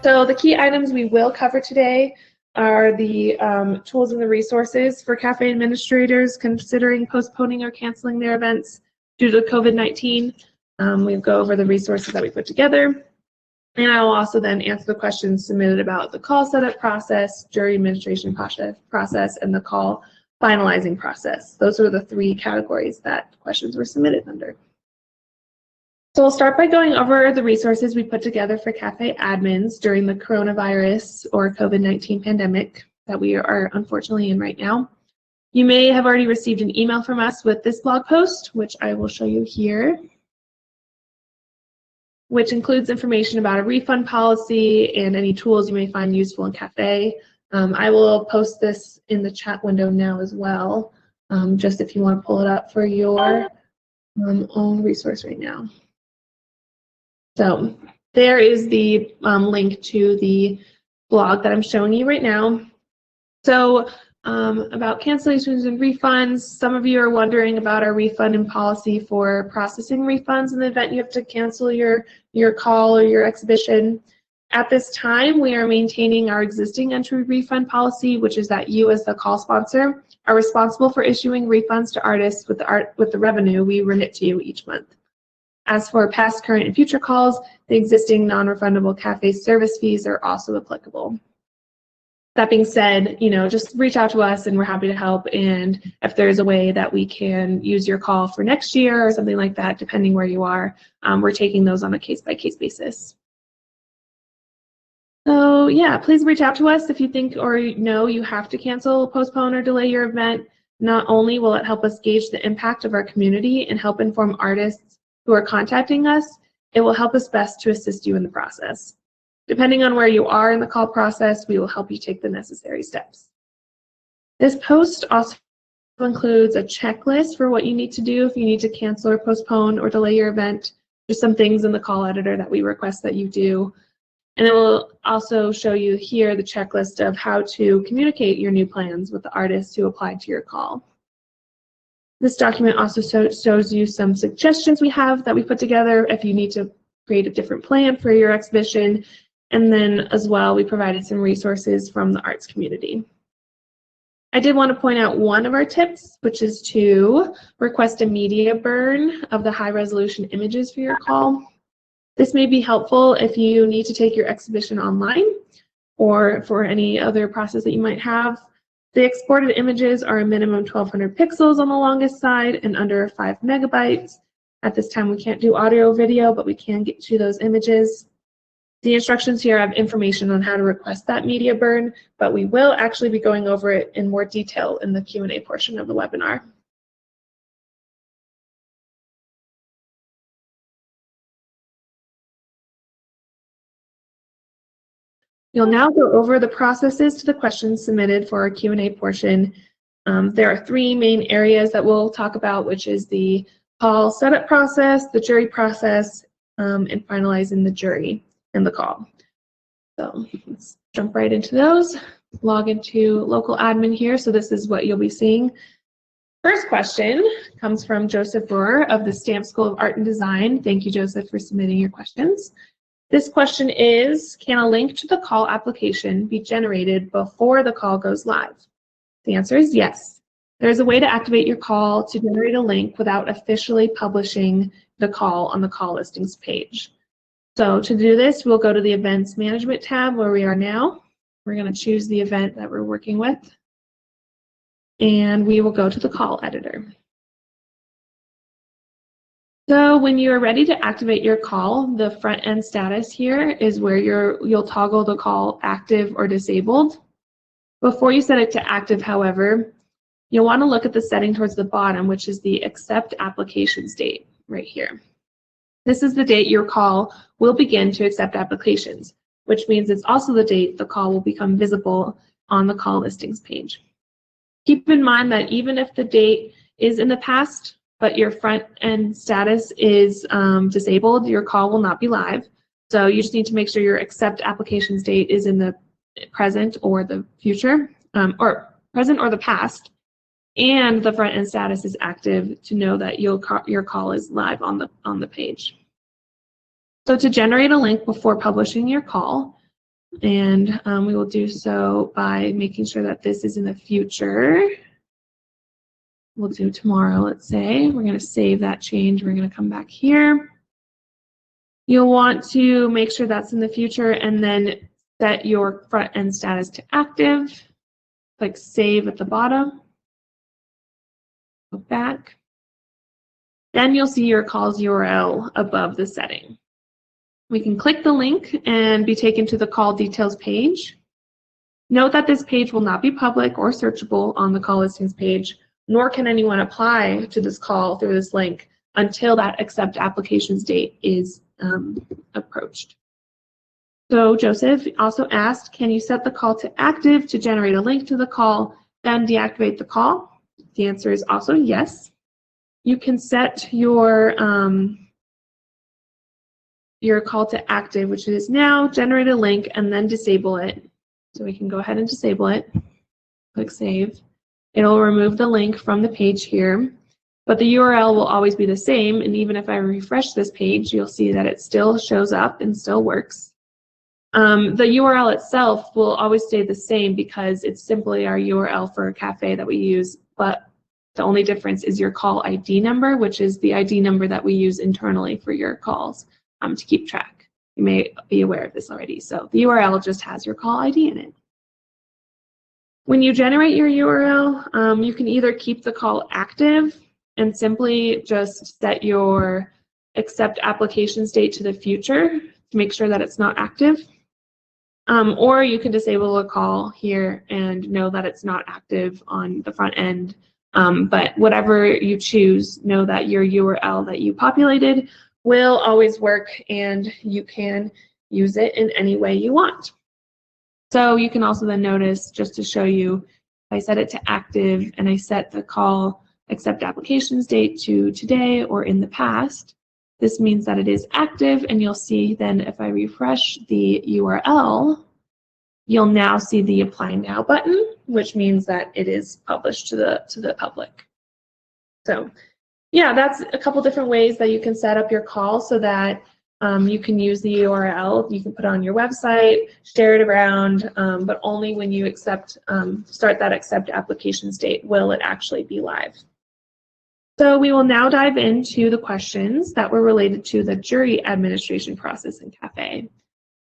So the key items we will cover today are the tools and the resources for CaFÉ administrators considering postponing or canceling their events due to COVID-19. We'll go over the resources that we put together. And I will also then answer the questions submitted about the call setup process, jury administration process, and the call finalizing process. Those are the three categories that questions were submitted under. So we'll start by going over the resources we put together for CaFÉ admins during the coronavirus or COVID-19 pandemic that we are unfortunately in right now. You may have already received an email from us with this blog post, which I will show you here, which includes information about a refund policy and any tools you may find useful in CaFÉ. I will post this in the chat window now as well, just if you want to pull it up for your own resource right now. So there is the link to the blog that I'm showing you right now. So about cancellations and refunds, some of you are wondering about our refund and policy for processing refunds in the event you have to cancel your call or your exhibition. At this time, we are maintaining our existing entry refund policy, which is that you as the call sponsor are responsible for issuing refunds to artists with the revenue we remit to you each month. As for past, current, and future calls, the existing non-refundable CaFÉ service fees are also applicable. That being said, just reach out to us and we're happy to help. And if there's a way that we can use your call for next year or something like that, depending where you are, we're taking those on a case-by-case basis. So yeah, please reach out to us if you think or know you have to cancel, postpone, or delay your event. Not only will it help us gauge the impact of our community and help inform artists who are contacting us, it will help us best to assist you in the process. Depending on where you are in the call process, we will help you take the necessary steps. This post also includes a checklist for what you need to do if you need to cancel or postpone or delay your event. There's some things in the call editor that we request that you do. And it will also show you here the checklist of how to communicate your new plans with the artists who applied to your call. This document also shows you some suggestions we have that we put together if you need to create a different plan for your exhibition. And then as well, we provided some resources from the arts community. I did want to point out one of our tips, which is to request a media burn of the high resolution images for your call. This may be helpful if you need to take your exhibition online or for any other process that you might have. The exported images are a minimum 1200 pixels on the longest side and under 5 megabytes. At this time, we can't do audio or video, but we can get to those images. The instructions here have information on how to request that media burn, but we will actually be going over it in more detail in the Q&A portion of the webinar. You'll now go over the processes to the questions submitted for our Q&A portion. There are three main areas that we'll talk about, which is the call setup process, the jury process, and finalizing the jury and the call. So let's jump right into those. Log into local admin here. So this is what you'll be seeing. First question comes from Joseph Brewer of the Stamp School of Art and Design. Thank you, Joseph, for submitting your questions. This question is, can a link to the call application be generated before the call goes live? The answer is yes. There's a way to activate your call to generate a link without officially publishing the call on the call listings page. So to do this, we'll go to the Events Management tab where we are now. We're going to choose the event that we're working with, and we will go to the call editor. So when you are ready to activate your call, the front end status here is where you'll toggle the call active or disabled. Before you set it to active, however, you'll want to look at the setting towards the bottom, which is the accept applications date right here. This is the date your call will begin to accept applications, which means it's also the date the call will become visible on the call listings page. Keep in mind that even if the date is in the past, but your front end status is disabled, your call will not be live. So you just need to make sure your accept applications date is in the present or the future, or present or the past, and the front end status is active to know that your call is live on the page. So to generate a link before publishing your call, And we will do so by making sure that this is in the future. We'll do tomorrow, let's say. We're going to save that change. We're going to come back here. You'll want to make sure that's in the future and then set your front end status to active. Click save at the bottom. Go back. Then you'll see your call's URL above the setting. We can click the link and be taken to the call details page. Note that this page will not be public or searchable on the call listings page, nor can anyone apply to this call through this link until that accept applications date is approached. So Joseph also asked, can you set the call to active to generate a link to the call, then deactivate the call? The answer is also yes. You can set your call to active, which is now, generate a link, and then disable it. So we can go ahead and disable it. Click save. It'll remove the link from the page here, but the URL will always be the same. And even if I refresh this page, you'll see that it still shows up and still works. The URL itself will always stay the same because it's simply our URL for CaFÉ that we use, but the only difference is your call ID number, which is the ID number that we use internally for your calls to keep track. You may be aware of this already. So the URL just has your call ID in it. When you generate your URL, you can either keep the call active and simply just set your accept application state to the future to make sure that it's not active. Or you can disable a call here and know that it's not active on the front end. But whatever you choose, know that your URL that you populated will always work and you can use it in any way you want. So you can also then notice, just to show you, if I set it to active and I set the call accept applications date to today or in the past, this means that it is active, and you'll see then if I refresh the URL, you'll now see the apply now button, which means that it is published to the public. So yeah, that's a couple different ways that you can set up your call so that you can use the URL, you can put it on your website, share it around, but only when you start that accept application state will it actually be live. So we will now dive into the questions that were related to the jury administration process in CaFÉ.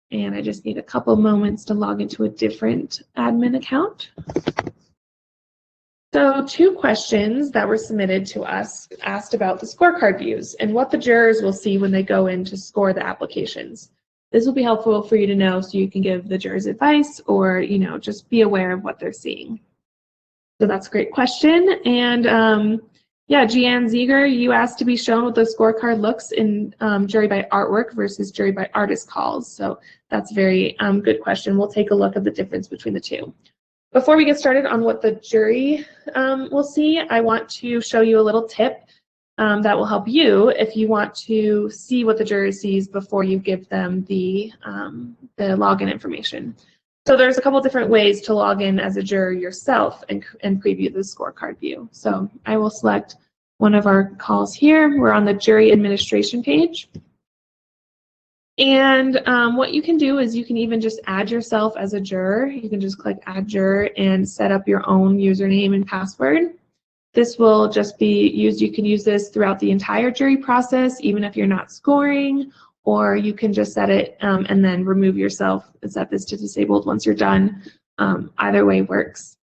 And I just need a couple moments to log into a different admin account. So 2 questions that were submitted to us asked about the scorecard views and what the jurors will see when they go in to score the applications. This will be helpful for you to know so you can give the jurors advice or, just be aware of what they're seeing. So that's a great question. And yeah, Jeanne Ziegler, you asked to be shown what the scorecard looks in jury by artwork versus jury by artist calls. So that's a very good question. We'll take a look at the difference between the two. Before we get started on what the jury will see, I want to show you a little tip that will help you if you want to see what the jury sees before you give them the login information. So there's a couple different ways to log in as a juror yourself and preview the scorecard view. So I will select one of our calls here. We're on the jury administration page. And what you can do is you can even just add yourself as a juror. You can just click add juror and set up your own username and password. This will just be used, you can use this throughout the entire jury process, even if you're not scoring, or you can just set it and then remove yourself and set this to disabled once you're done. Either way works.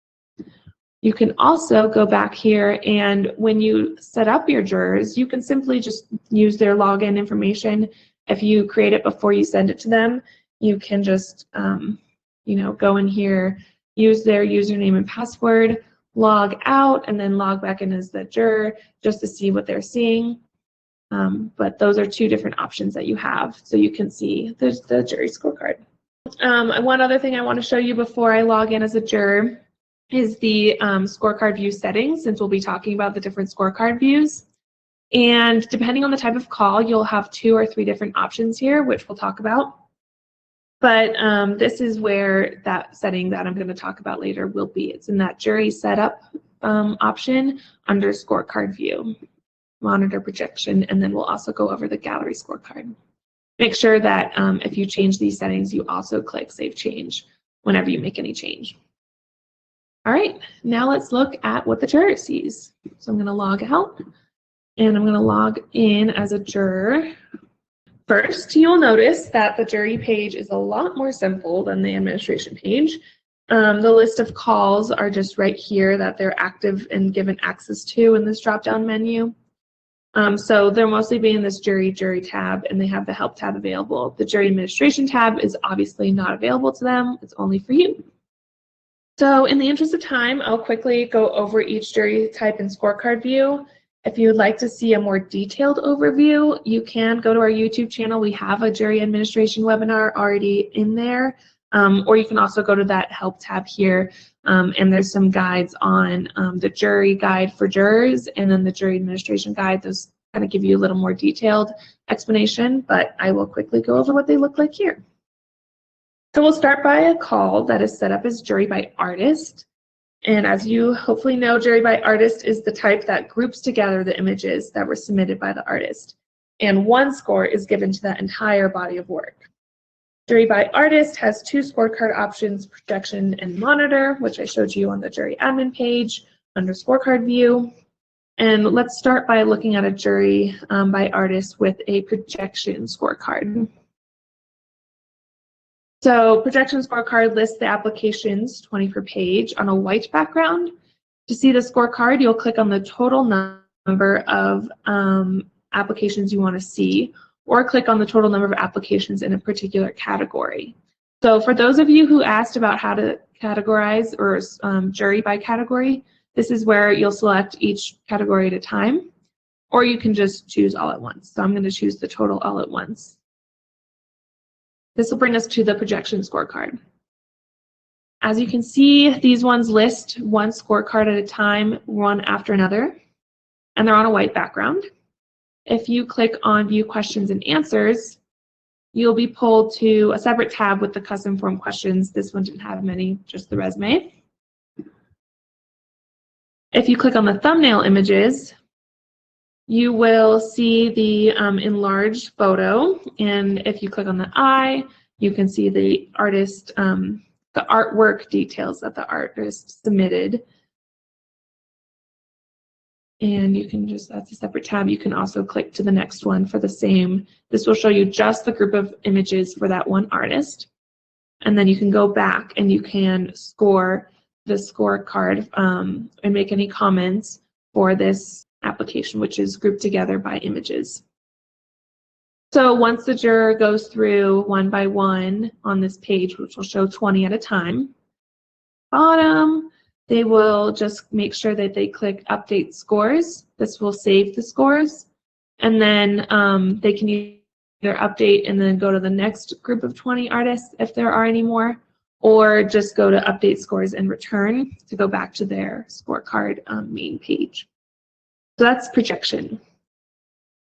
You can also go back here, and when you set up your jurors, you can simply just use their login information. If you create it before you send it to them, you can just go in here, use their username and password, log out, and then log back in as the juror just to see what they're seeing. But those are 2 different options that you have, so you can see the jury scorecard. One other thing I want to show you before I log in as a juror is the scorecard view settings, since we'll be talking about the different scorecard views. And depending on the type of call, you'll have 2 or 3 different options here, which we'll talk about. But this is where that setting that I'm going to talk about later will be. It's in that jury setup option under scorecard view, monitor projection, and then we'll also go over the gallery scorecard. Make sure that if you change these settings, you also click Save Change whenever you make any change. All right, now let's look at what the juror sees. So I'm going to log out, and I'm going to log in as a juror. First, you'll notice that the jury page is a lot more simple than the administration page. The list of calls are just right here that they're active and given access to in this drop-down menu. So they'll mostly be in this jury tab, and they have the help tab available. The jury administration tab is obviously not available to them. It's only for you. So in the interest of time, I'll quickly go over each jury type in Scorecard View. If you would like to see a more detailed overview, you can go to our YouTube channel. We have a jury administration webinar already in there. Or you can also go to that help tab here, and there's some guides on the jury guide for jurors and then the jury administration guide. Those kind of give you a little more detailed explanation, but I will quickly go over what they look like here. So we'll start by a call that is set up as jury by artist. And as you hopefully know, jury by artist is the type that groups together the images that were submitted by the artist. And one score is given to that entire body of work. Jury by artist has two scorecard options, projection and monitor, which I showed you on the jury admin page under Scorecard View. And let's start by looking at a jury by artist with a projection scorecard. So projection scorecard lists the applications, 20 per page, on a white background. To see the scorecard, you'll click on the total number of applications you want to see, or click on the total number of applications in a particular category. So for those of you who asked about how to categorize or jury by category, this is where you'll select each category at a time, or you can just choose all at once. So I'm going to choose the total all at once. This will bring us to the projection scorecard. As you can see, these ones list one scorecard at a time, one after another, and they're on a white background. If you click on View Questions and Answers, you'll be pulled to a separate tab with the custom form questions. This one didn't have many, just the resume. If you click on the thumbnail images, you will see the enlarged photo, and if you click on the eye, you can see the artist, the artwork details that the artist submitted. And you can just, that's a separate tab. You can also click to the next one for the same. This will show you just the group of images for that one artist. And then you can go back and you can score the scorecard and make any comments for this application, which is grouped together by images. So once the juror goes through one by one on this page, which will show 20 at a time, bottom, they will just make sure that they click Update Scores. This will save the scores, and then they can either update and then go to the next group of 20 artists if there are any more, or just go to Update Scores and return to go back to their scorecard main page. So that's projection.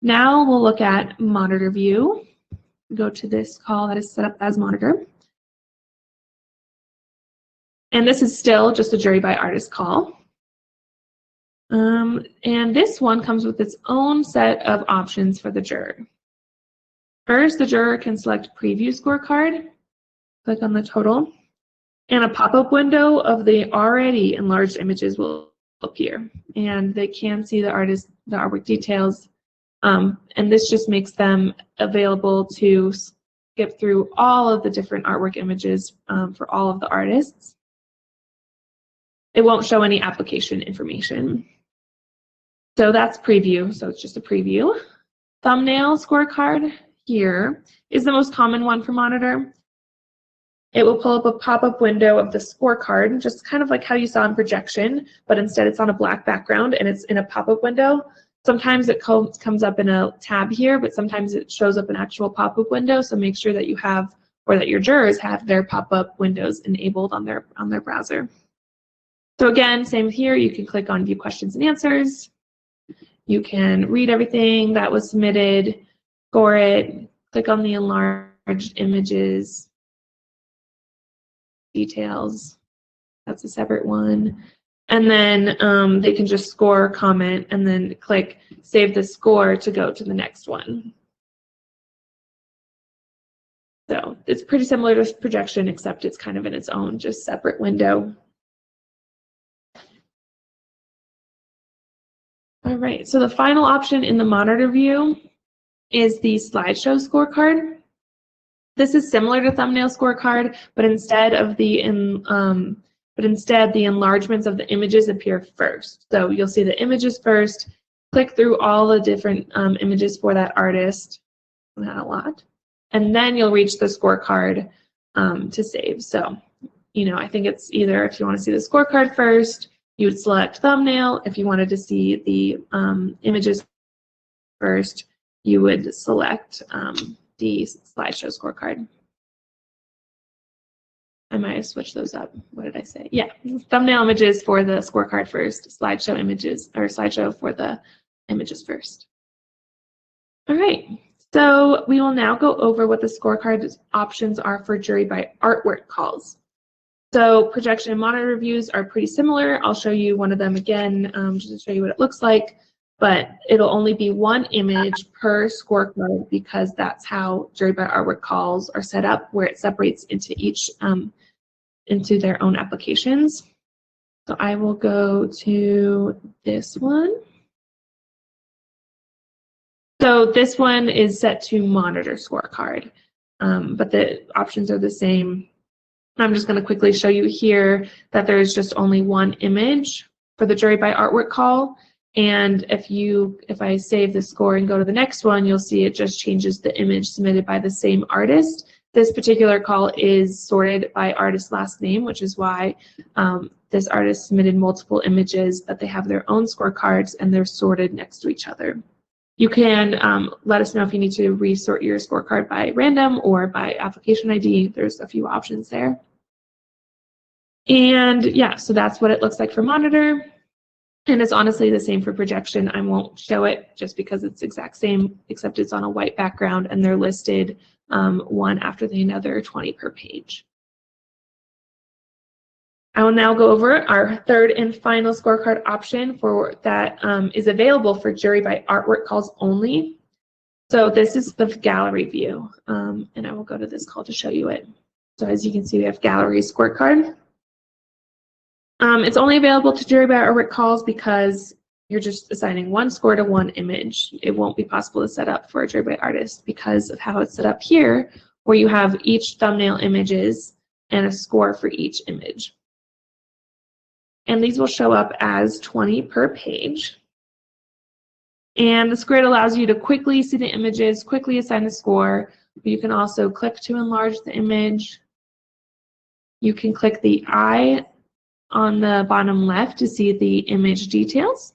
Now we'll look at monitor view. Go to this call that is set up as monitor. And this is still just a jury by artist call. And this one comes with its own set of options for the juror. First, the juror can select Preview Scorecard, click on the total, and a pop-up window of the already enlarged images will appear. And they can see the artwork details. And this just makes them available to skip through all of the different artwork images for all of the artists. It won't show any application information. So that's preview, so it's just a preview. Thumbnail scorecard here is the most common one for monitor. It will pull up a pop-up window of the scorecard, just kind of like how you saw in projection, but instead it's on a black background and it's in a pop-up window. Sometimes it comes up in a tab here, but sometimes it shows up an actual pop-up window, so make sure that you have, or that your jurors have, their pop-up windows enabled on their browser. So again, same here, you can click on View Questions and Answers. You can read everything that was submitted, score it, click on the enlarged images, details, that's a separate one. And then they can just score, comment, and then click Save the Score to go to the next one. So it's pretty similar to projection, except it's kind of in its own, just separate window. All right, so the final option in the monitor view is the slideshow scorecard. This is similar to thumbnail scorecard, but instead the enlargements of the images appear first. So you'll see the images first, click through all the different images for that artist, not a lot, and then you'll reach the scorecard to save. So, I think it's either if you want to see the scorecard first, you would select thumbnail. If you wanted to see the images first, you would select the slideshow scorecard. I might have switched those up. What did I say? Yeah, thumbnail images for the scorecard first, slideshow images, or slideshow for the images first. All right, so we will now go over what the scorecard options are for jury by artwork calls. So projection and monitor views are pretty similar. I'll show you one of them again just to show you what it looks like. But it'll only be one image per scorecard because that's how jury by artwork calls are set up, where it separates into each into their own applications. So I will go to this one. So this one is set to monitor scorecard, but the options are the same. I'm just going to quickly show you here that there's just only one image for the jury by artwork call. And if I save the score and go to the next one, you'll see it just changes the image submitted by the same artist. This particular call is sorted by artist last name, which is why this artist submitted multiple images, but they have their own scorecards and they're sorted next to each other. You can let us know if you need to resort your scorecard by random or by application ID. There's a few options there. And yeah, so that's what it looks like for monitor. And it's honestly the same for projection. I won't show it just because it's exact same, except it's on a white background and they're listed one after the other, 20 per page. I will now go over our third and final scorecard option for that is available for jury by artwork calls only. So this is the gallery view, and I will go to this call to show you it. So as you can see, we have gallery scorecard. It's only available to jury by artwork calls because you're just assigning one score to one image. It won't be possible to set up for a jury by artist because of how it's set up here, where you have each thumbnail images and a score for each image. And these will show up as 20 per page. And this grid allows you to quickly see the images, quickly assign the score. You can also click to enlarge the image. You can click the eye on the bottom left to see the image details.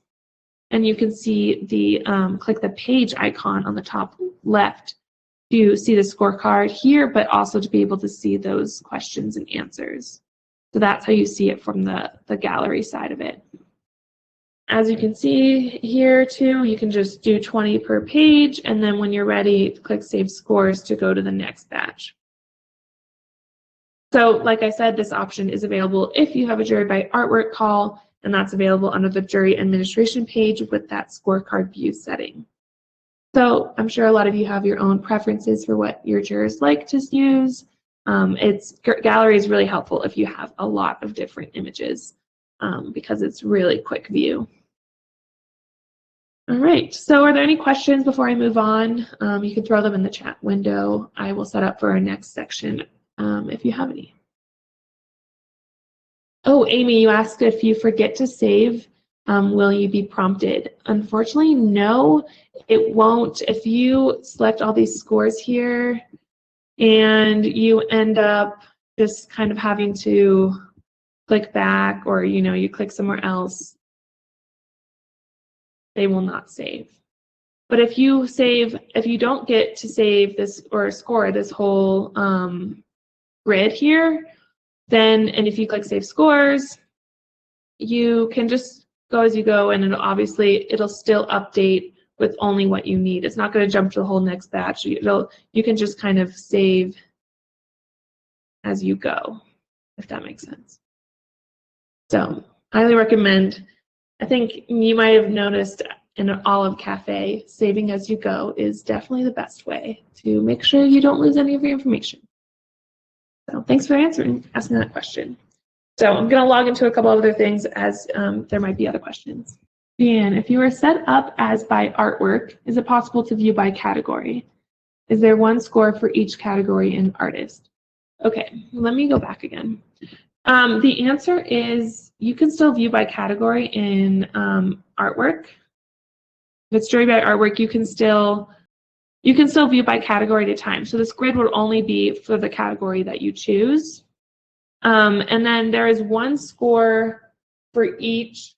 And you can see the click the page icon on the top left to see the scorecard here, but also to be able to see those questions and answers. So that's how you see it from the gallery side of it. As you can see here too, you can just do 20 per page, and then when you're ready, click Save Scores to go to the next batch. So like I said, this option is available if you have a jury by artwork call, and that's available under the jury administration page with that scorecard view setting. So I'm sure a lot of you have your own preferences for what your jurors like to use. Gallery is really helpful if you have a lot of different images because it's really quick view. All right, so are there any questions before I move on? You can throw them in the chat window. I will set up for our next section if you have any. Oh, Amy, you asked if you forget to save, will you be prompted? Unfortunately, no, it won't. If you select all these scores here and you end up just kind of having to click back, or you click somewhere else, they will not save. But if you don't get to save this or score this whole grid here, and if you click Save Scores, you can just go as you go, and it'll still update with only what you need. It's not going to jump to the whole next batch. You can just kind of save as you go, if that makes sense. So highly recommend. I think you might have noticed in all of CaFÉ, saving as you go is definitely the best way to make sure you don't lose any of your information. So thanks for asking that question. So I'm going to log into a couple other things as there might be other questions. Deanne, if you are set up as by artwork, is it possible to view by category? Is there one score for each category in artist? Okay, let me go back again. The answer is you can still view by category in artwork. If it's jury by artwork, you can still view by category at a time. So this grid will only be for the category that you choose. And then there is one score for each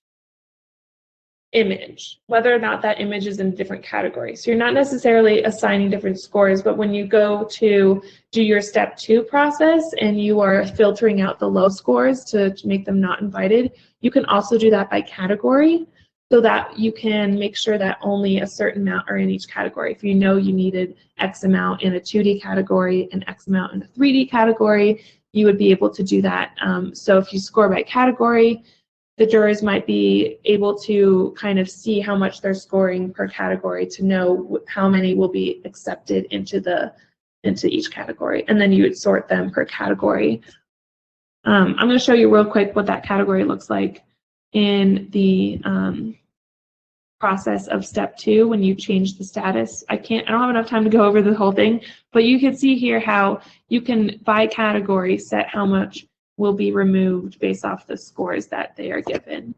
image, whether or not that image is in a different category. So you're not necessarily assigning different scores, but when you go to do your step 2 process and you are filtering out the low scores to make them not invited, you can also do that by category so that you can make sure that only a certain amount are in each category. If you know you needed X amount in a 2D category and X amount in a 3D category, you would be able to do that. So if you score by category, the jurors might be able to kind of see how much they're scoring per category to know how many will be accepted into each category, and then you would sort them per category. I'm going to show you real quick what that category looks like in the process of step 2 when you change the status. I don't have enough time to go over the whole thing, but you can see here how you can by category set how much will be removed based off the scores that they are given.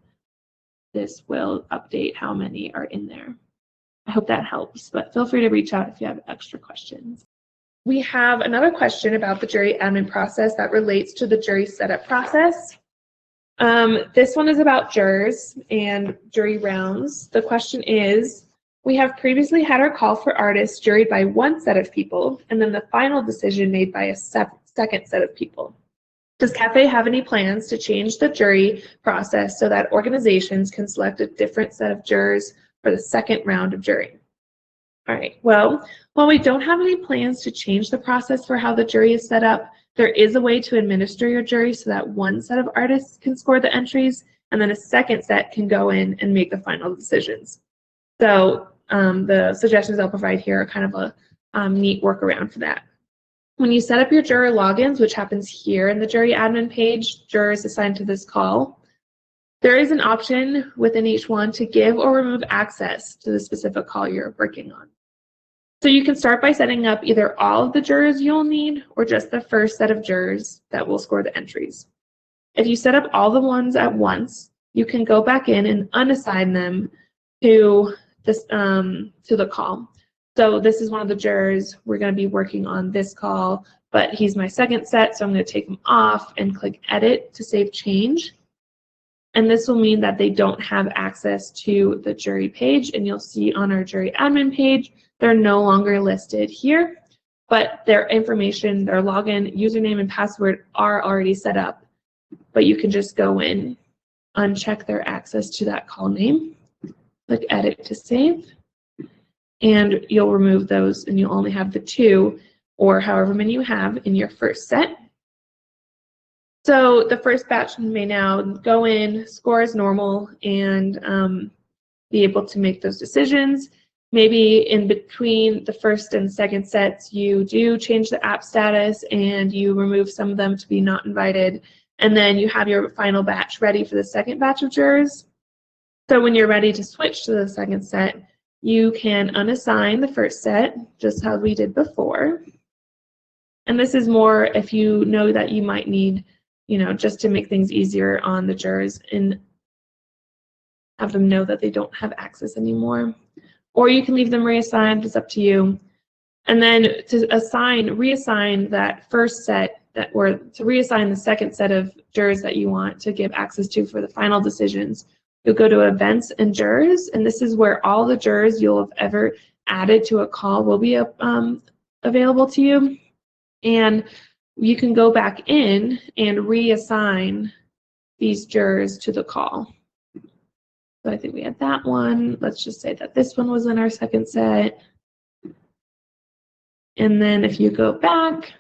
This will update how many are in there. I hope that helps, but feel free to reach out if you have extra questions. We have another question about the jury admin process that relates to the jury setup process. This one is about jurors and jury rounds. The question is, we have previously had our call for artists juried by one set of people and then the final decision made by a second set of people. Does CaFÉ have any plans to change the jury process so that organizations can select a different set of jurors for the second round of jury? All right, well, while we don't have any plans to change the process for how the jury is set up, there is a way to administer your jury so that one set of artists can score the entries and then a second set can go in and make the final decisions. So the suggestions I'll provide here are kind of a neat workaround for that. When you set up your juror logins, which happens here in the jury admin page, jurors assigned to this call, there is an option within each one to give or remove access to the specific call you're working on. So you can start by setting up either all of the jurors you'll need or just the first set of jurors that will score the entries. If you set up all the ones at once, you can go back in and unassign them to the call. So this is one of the jurors. We're going to be working on this call, but he's my second set, so I'm going to take him off and click Edit to save change. And this will mean that they don't have access to the jury page, and you'll see on our jury admin page, they're no longer listed here, but their information, their login, username, and password are already set up, but you can just go in, uncheck their access to that call name, click Edit to save, and you'll remove those and you'll only have the 2 or however many you have in your first set. So the first batch may now go in, score as normal, and be able to make those decisions. Maybe in between the first and second sets, you do change the app status and you remove some of them to be not invited, and then you have your final batch ready for the second batch of jurors. So when you're ready to switch to the second set, you can unassign the first set, just how we did before. And this is more if you know that you might need, just to make things easier on the jurors and have them know that they don't have access anymore. Or you can leave them reassigned, it's up to you. And then to reassign that first set, or to reassign the second set of jurors that you want to give access to for the final decisions, you'll go to Events and Jurors, and this is where all the jurors you'll have ever added to a call will be available to you. And you can go back in and reassign these jurors to the call. So I think we had that one. Let's just say that this one was in our second set. And then if you go back,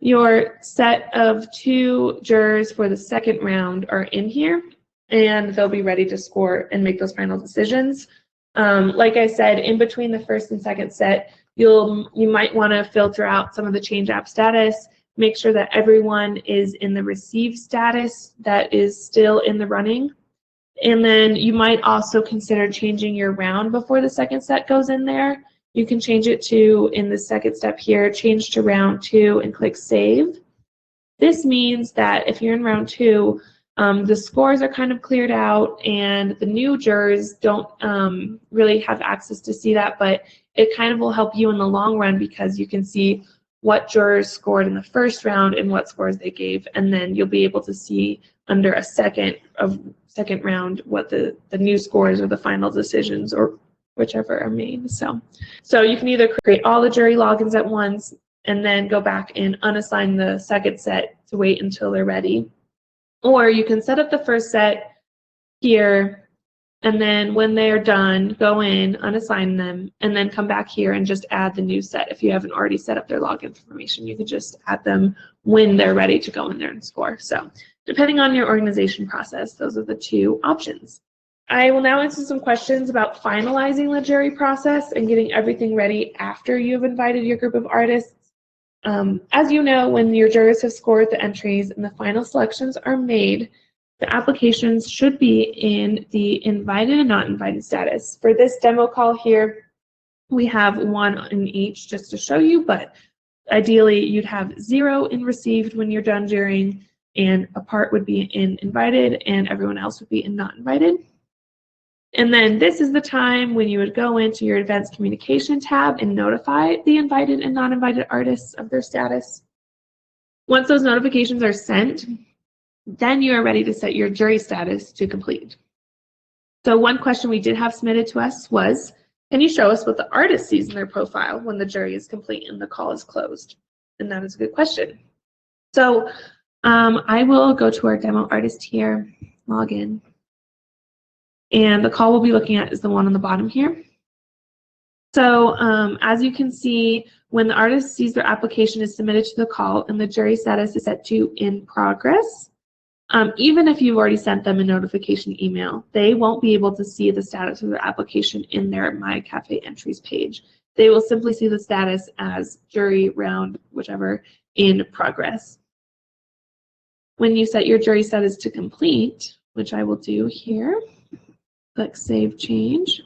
your set of 2 jurors for the second round are in here. and they'll be ready to score and make those final decisions. Like I said, in between the first and second set, you might want to filter out some of the change app status, make sure that everyone is in the receive status that is still in the running. And then you might also consider changing your round before the second set goes in there. You can change it to, in the second step here, change to round 2 and click save. This means that if you're in round 2, the scores are kind of cleared out and the new jurors don't really have access to see that, but it kind of will help you in the long run because you can see what jurors scored in the first round and what scores they gave, and then you'll be able to see under a second round what the new scores or the final decisions or whichever are made. So you can either create all the jury logins at once and then go back and unassign the second set to wait until they're ready. Or you can set up the first set here, and then when they're done, go in, unassign them, and then come back here and just add the new set. If you haven't already set up their login information, you can just add them when they're ready to go in there and score. So depending on your organization process, those are the 2 options. I will now answer some questions about finalizing the jury process and getting everything ready after you've invited your group of artists. As you know, when your jurors have scored the entries and the final selections are made, the applications should be in the invited and not invited status. For this demo call here, we have 1 in each just to show you, but ideally you'd have 0 in received when you're done jurying, and a part would be in invited and everyone else would be in not invited. And then this is the time when you would go into your advanced communication tab and notify the invited and non-invited artists of their status. Once those notifications are sent, then you are ready to set your jury status to complete. So one question we did have submitted to us was, can you show us what the artist sees in their profile when the jury is complete and the call is closed? And that is a good question. So I will go to our demo artist here, log in. And the call we'll be looking at is the one on the bottom here. So as you can see, when the artist sees their application is submitted to the call and the jury status is set to in progress, even if you've already sent them a notification email, they won't be able to see the status of their application in their My CaFÉ entries page. They will simply see the status as jury round, whichever, in progress. When you set your jury status to complete, which I will do here, click Save Change.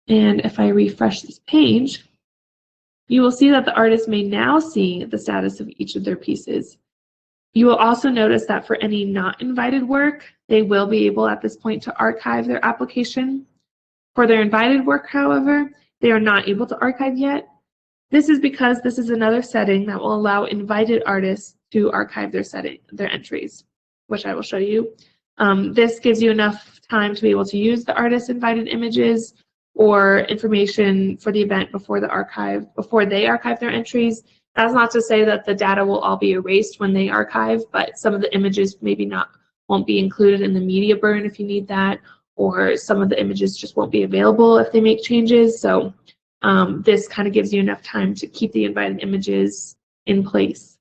And if I refresh this page, you will see that the artist may now see the status of each of their pieces. You will also notice that for any not invited work, they will be able at this point to archive their application. For their invited work, however, they are not able to archive yet. This is because this is another setting that will allow invited artists to archive their entries, which I will show you. This gives you enough time to be able to use the artist's invited images or information for the event before they archive their entries. That's not to say that the data will all be erased when they archive, but some of the images maybe won't be included in the media burn if you need that, or some of the images just won't be available if they make changes. So this kind of gives you enough time to keep the invited images in place.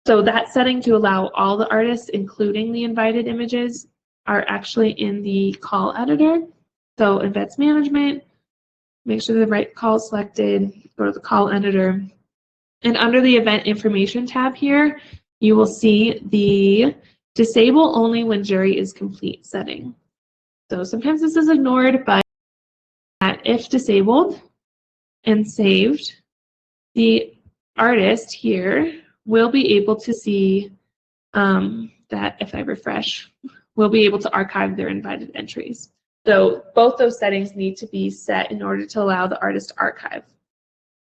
So that setting to allow all the artists, including the invited images, are actually in the call editor. So events management, make sure the right call is selected, go to the call editor. And under the event information tab here, you will see the disable only when jury is complete setting. So sometimes this is ignored, but if disabled and saved, the artist here will be able to see that if I refresh, we'll be able to archive their invited entries. So both those settings need to be set in order to allow the artist to archive.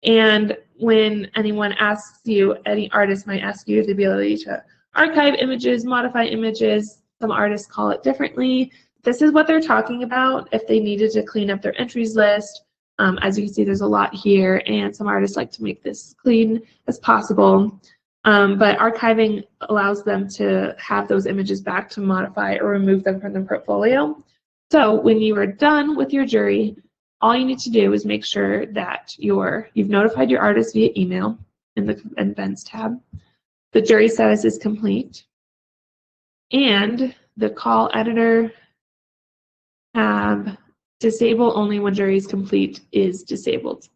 And when anyone asks you, any artist might ask you the ability to archive images, modify images. Some artists call it differently. This is what they're talking about if they needed to clean up their entries list. As you can see, there's a lot here, and some artists like to make this clean as possible. But archiving allows them to have those images back to modify or remove them from their portfolio. So when you are done with your jury, all you need to do is make sure that you've notified your artist via email in the events tab. The jury status is complete. And the call editor tab, disable only when jury is complete is disabled.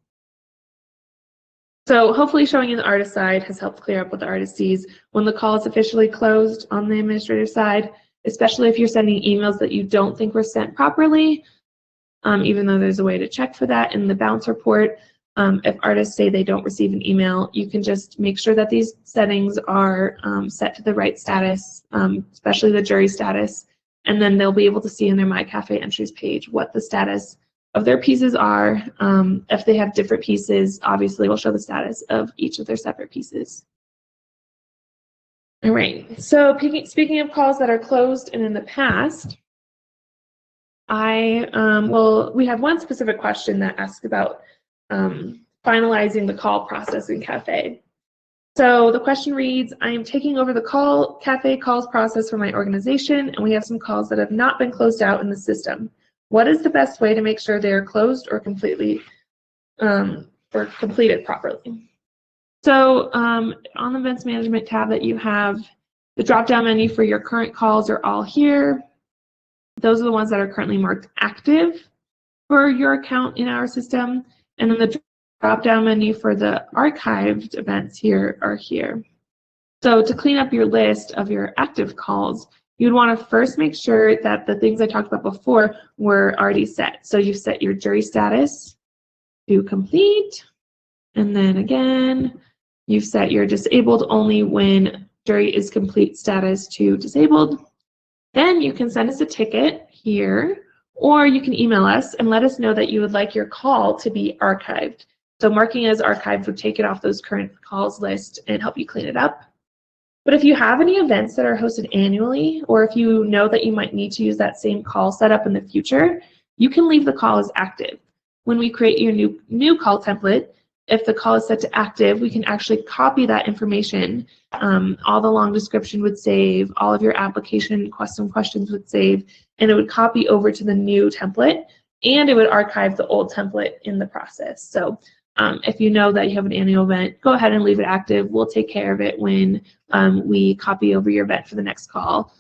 So hopefully showing you the artist side has helped clear up what the artist sees when the call is officially closed on the administrator side, especially if you're sending emails that you don't think were sent properly, even though there's a way to check for that in the bounce report. If artists say they don't receive an email, you can just make sure that these settings are set to the right status, especially the jury status, and then they'll be able to see in their My CaFÉ entries page what the status of their pieces are. If they have different pieces, obviously we'll show the status of each of their separate pieces. All right, so speaking of calls that are closed and in the past, we have one specific question that asks about finalizing the call process in CaFÉ. So the question reads, I am taking over the CaFÉ calls process for my organization, and we have some calls that have not been closed out in the system. What is the best way to make sure they are closed or completed properly? So on the events management tab that you have, the drop-down menu for your current calls are all here. Those are the ones that are currently marked active for your account in our system. And then the drop-down menu for the archived events here are here. So to clean up your list of your active calls, you'd want to first make sure that the things I talked about before were already set. So you've set your jury status to complete. And then again, you've set your disabled only when jury is complete status to disabled. Then you can send us a ticket here, or you can email us and let us know that you would like your call to be archived. So marking as archived would take it off those current calls list and help you clean it up. But if you have any events that are hosted annually, or if you know that you might need to use that same call setup in the future, you can leave the call as active. When we create your new call template, if the call is set to active, we can actually copy that information. All the long description would save, all of your application custom questions would save, and it would copy over to the new template, and it would archive the old template in the process. So if you know that you have an annual event, go ahead and leave it active. We'll take care of it when we copy over your event for the next call,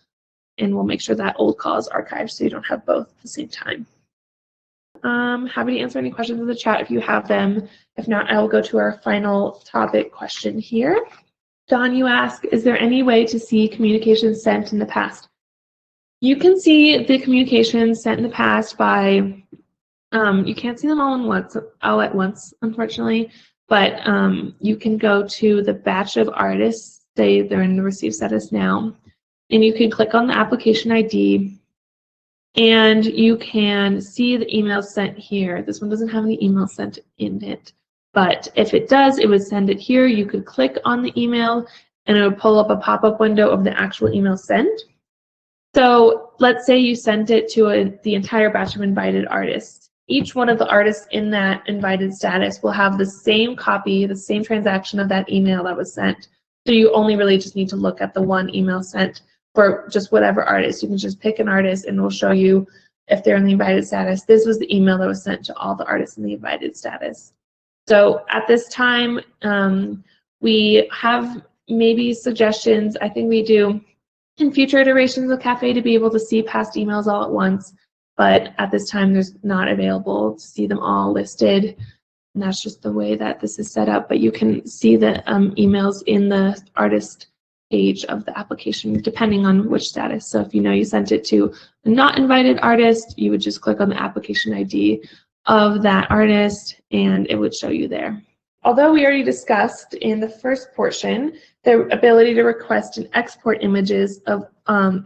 and we'll make sure that old call is archived so you don't have both at the same time. Happy to answer any questions in the chat if you have them. If not, I will go to our final topic question here. Don, you ask, is there any way to see communications sent in the past? You can see the communications sent in the past by, you can't see them all at once, unfortunately, but you can go to the batch of artists, say they're in the receive status now, and you can click on the application ID, and you can see the emails sent here. This one doesn't have any emails sent in it, but if it does, it would send it here. You could click on the email, and it would pull up a pop-up window of the actual email sent. So let's say you sent it to the entire batch of invited artists. Each one of the artists in that invited status will have the same copy, the same transaction of that email that was sent. So you only really just need to look at the one email sent for just whatever artist. You can just pick an artist and we'll show you if they're in the invited status. This was the email that was sent to all the artists in the invited status. So at this time, we have maybe suggestions. I think we do in future iterations of CaFÉ to be able to see past emails all at once, but at this time there's not available to see them all listed, and that's just the way that this is set up. But you can see the emails in the artist page of the application depending on which status. So if you know you sent it to a not invited artist, you would just click on the application ID of that artist and it would show you there. Although we already discussed in the first portion the ability to request and export images of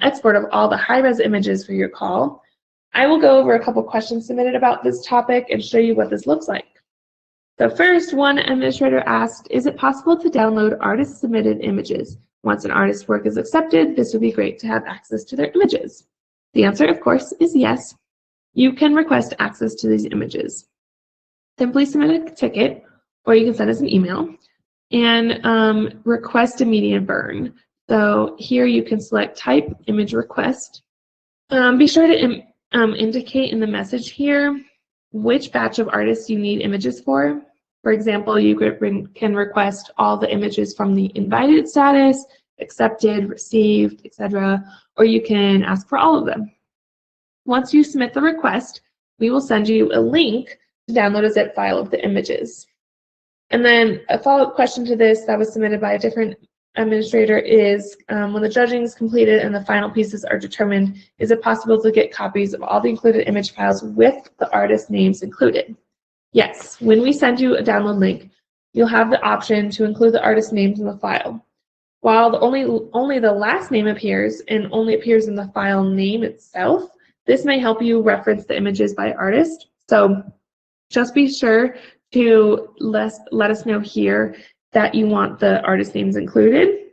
export of all the high-res images for your call, I will go over a couple questions submitted about this topic and show you what this looks like. So first, one administrator asked, is it possible to download artist-submitted images? Once an artist's work is accepted, this would be great to have access to their images. The answer, of course, is yes. You can request access to these images. Simply submit a ticket, or you can send us an email, and request immediate burn. So here you can select type image request. Be sure to indicate in the message here which batch of artists you need images for. For example, you can request all the images from the invited status, accepted, received, etc., or you can ask for all of them. Once you submit the request, we will send you a link to download a zip file of the images. And then a follow-up question to this that was submitted by a different administrator is, when the judging is completed and the final pieces are determined, is it possible to get copies of all the included image files with the artist names included? Yes, when we send you a download link, you'll have the option to include the artist names in the file. While only the last name appears and only appears in the file name itself, this may help you reference the images by artist. So just be sure to let us know here that you want the artist names included.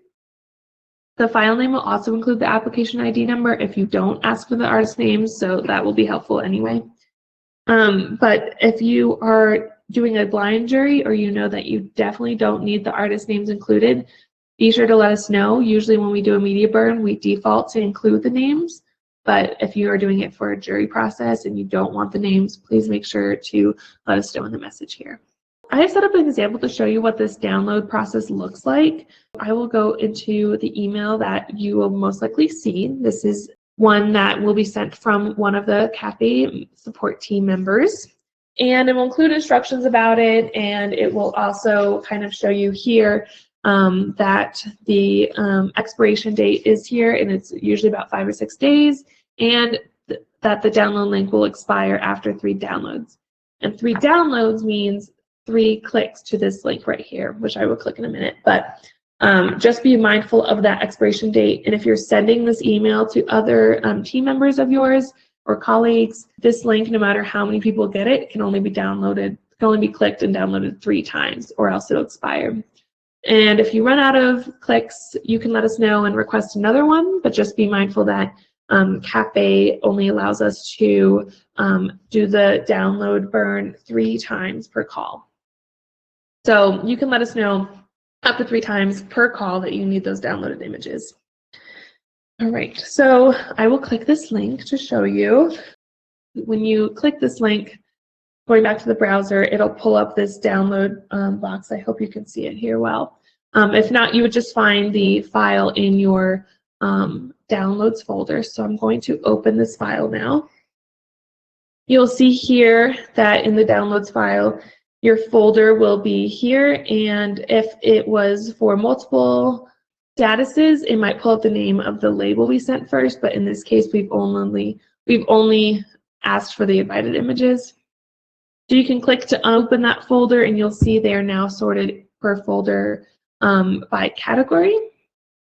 The file name will also include the application ID number if you don't ask for the artist names, so that will be helpful anyway. But if you are doing a blind jury or you know that you definitely don't need the artist names included, be sure to let us know. Usually when we do a media burn, we default to include the names. But if you are doing it for a jury process and you don't want the names, please make sure to let us know in the message here. I have set up an example to show you what this download process looks like. I will go into the email that you will most likely see. This is one that will be sent from one of the CaFÉ support team members. And it will include instructions about it, and it will also kind of show you here that the expiration date is here, and it's usually about 5 or 6 days, and that the download link will expire after 3 downloads. And 3 downloads means 3 clicks to this link right here, which I will click in a minute. But just be mindful of that expiration date. And if you're sending this email to other team members of yours or colleagues, this link, no matter how many people get it, can only be downloaded, can only be clicked and downloaded 3 times, or else it'll expire. And if you run out of clicks, you can let us know and request another one, but just be mindful that CaFÉ only allows us to do the download burn 3 times per call. So you can let us know up to 3 times per call that you need those downloaded images. All right, so I will click this link to show you. When you click this link, going back to the browser, it'll pull up this download box. I hope you can see it here well. If not, you would just find the file in your downloads folder. So I'm going to open this file now. You'll see here that in the downloads file, your folder will be here, and if it was for multiple statuses, it might pull up the name of the label we sent first, but in this case, we've only asked for the invited images. So you can click to open that folder, and you'll see they are now sorted per folder by category.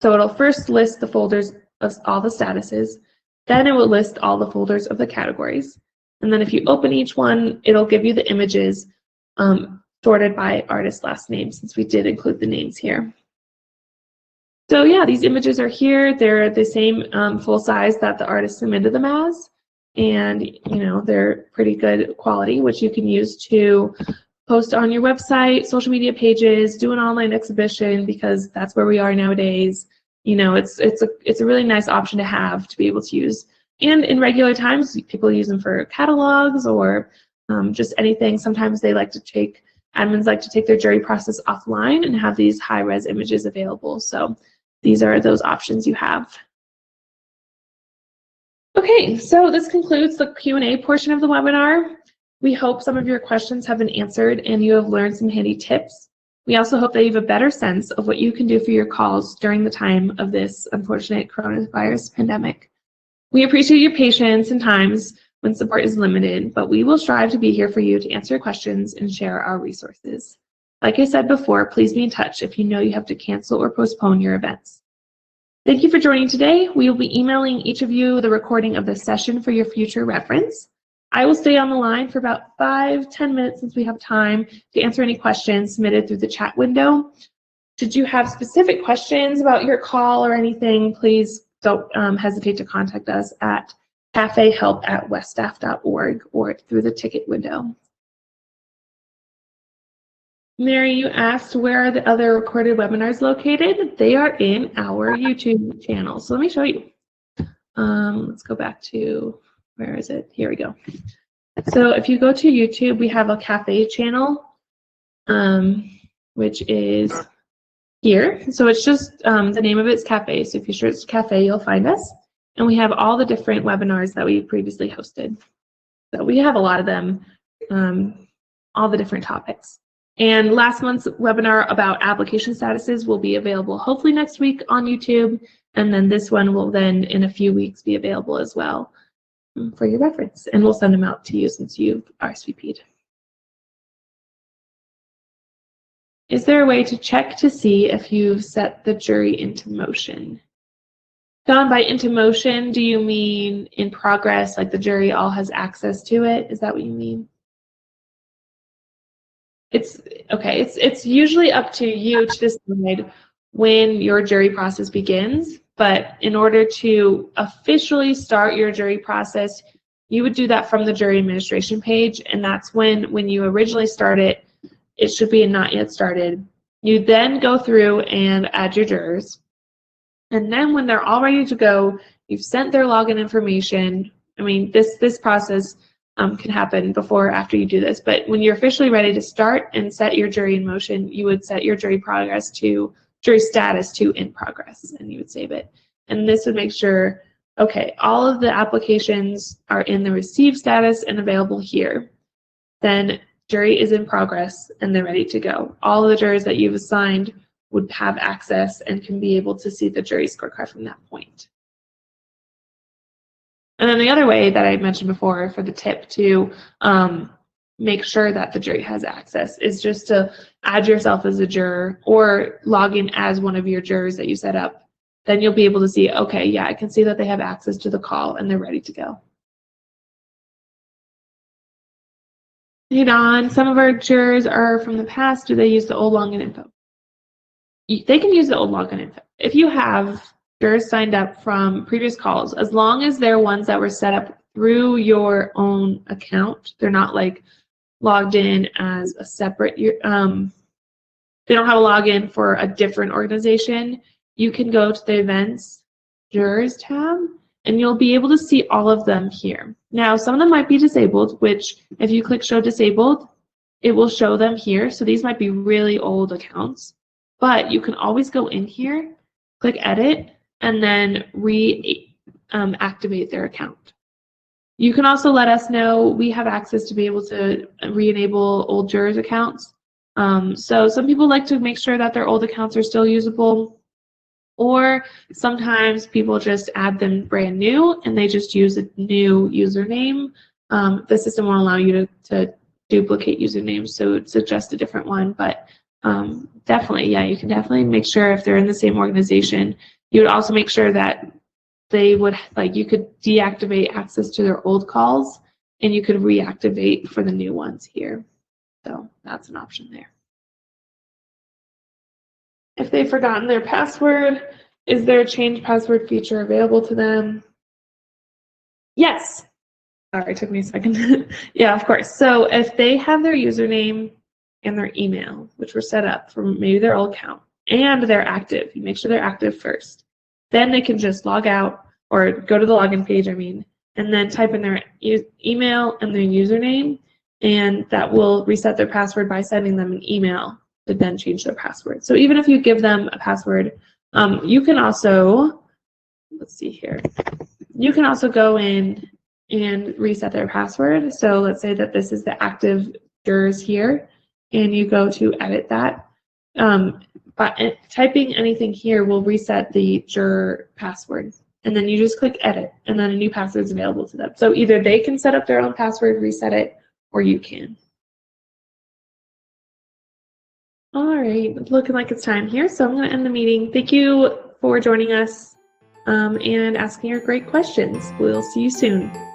So it'll first list the folders of all the statuses, then it will list all the folders of the categories. And then if you open each one, it'll give you the images sorted by artist last name, since we did include the names here. So yeah, these images are here. They're the same full size that the artist submitted them as, and they're pretty good quality, which you can use to post on your website, social media pages, do an online exhibition, because that's where we are nowadays. It's a really nice option to have, to be able to use. And in regular times, people use them for catalogs or just anything. Sometimes admins like to take their jury process offline and have these high-res images available. So these are those options you have. Okay, so this concludes the Q&A portion of the webinar. We hope some of your questions have been answered and you have learned some handy tips. We also hope that you have a better sense of what you can do for your calls during the time of this unfortunate coronavirus pandemic. We appreciate your patience in times when support is limited, but we will strive to be here for you to answer your questions and share our resources. Like I said before, please be in touch if you know you have to cancel or postpone your events. Thank you for joining today. We will be emailing each of you the recording of this session for your future reference. I will stay on the line for about 5-10 minutes since we have time to answer any questions submitted through the chat window. Should you have specific questions about your call or anything, please don't hesitate to contact us at cafehelp@weststaff.org or through the ticket window. Mary, you asked where are the other recorded webinars located? They are in our YouTube channel. So let me show you. Let's go back to, where is it? Here we go. So if you go to YouTube, we have a CaFÉ channel, which is here. So it's just the name of it's CaFÉ. So if you search CaFÉ, you'll find us. And we have all the different webinars that we previously hosted. So we have a lot of them, all the different topics. And last month's webinar about application statuses will be available hopefully next week on YouTube. And then this one will then in a few weeks be available as well for your reference. And we'll send them out to you since you've RSVP'd. Is there a way to check to see if you've set the jury into motion? Don, by into motion, do you mean in progress, like the jury all has access to it? Is that what you mean? It's okay. It's usually up to you to decide when your jury process begins. But in order to officially start your jury process, you would do that from the jury administration page, and that's when you originally start it. It should be a not yet started. You then go through and add your jurors. And then when they're all ready to go, you've sent their login information. I mean, this process can happen before or after you do this. But when you're officially ready to start and set your jury in motion, you would set your jury status to in progress, and you would save it. And this would make sure, okay, all of the applications are in the receive status and available here. Then jury is in progress and they're ready to go. All of the jurors that you've assigned would have access and can be able to see the jury scorecard from that point. And then the other way that I mentioned before for the tip to make sure that the jury has access is just to add yourself as a juror or log in as one of your jurors that you set up. Then you'll be able to see, okay, yeah, I can see that they have access to the call and they're ready to go. Hey Don, some of our jurors are from the past. Do they use the old login info? They can use the old login info. If you have jurors signed up from previous calls, as long as they're ones that were set up through your own account, they're not like logged in as a separate, they don't have a login for a different organization, you can go to the events jurors tab and you'll be able to see all of them here. Now, some of them might be disabled, which if you click show disabled, it will show them here. So these might be really old accounts, but you can always go in here, click edit, and then reactivate their account. You can also let us know. We have access to be able to re-enable old jurors accounts. So some people like to make sure that their old accounts are still usable, or sometimes people just add them brand new and they just use a new username. The system won't allow you to duplicate usernames, so it suggests a different one, but definitely, yeah, you can definitely make sure if they're in the same organization. You would also make sure that they would, like, you could deactivate access to their old calls and you could reactivate for the new ones here. So that's an option there. If they've forgotten their password, is there a change password feature available to them? Yes. Sorry, it took me a second. Yeah, of course. So if they have their username and their email, which were set up from maybe their old account, and they're active, you make sure they're active first. Then they can just log out or go to the login page, and then type in their email and their username, and that will reset their password by sending them an email to then change their password. So even if you give them a password, you can also, let's see here, you can also go in and reset their password. So let's say that this is the active jurors here, and you go to edit that. But typing anything here will reset the juror password. And then you just click edit, and then a new password is available to them. So either they can set up their own password, reset it, or you can. All right, looking like it's time here, so I'm going to end the meeting. Thank you for joining us and asking your great questions. We'll see you soon.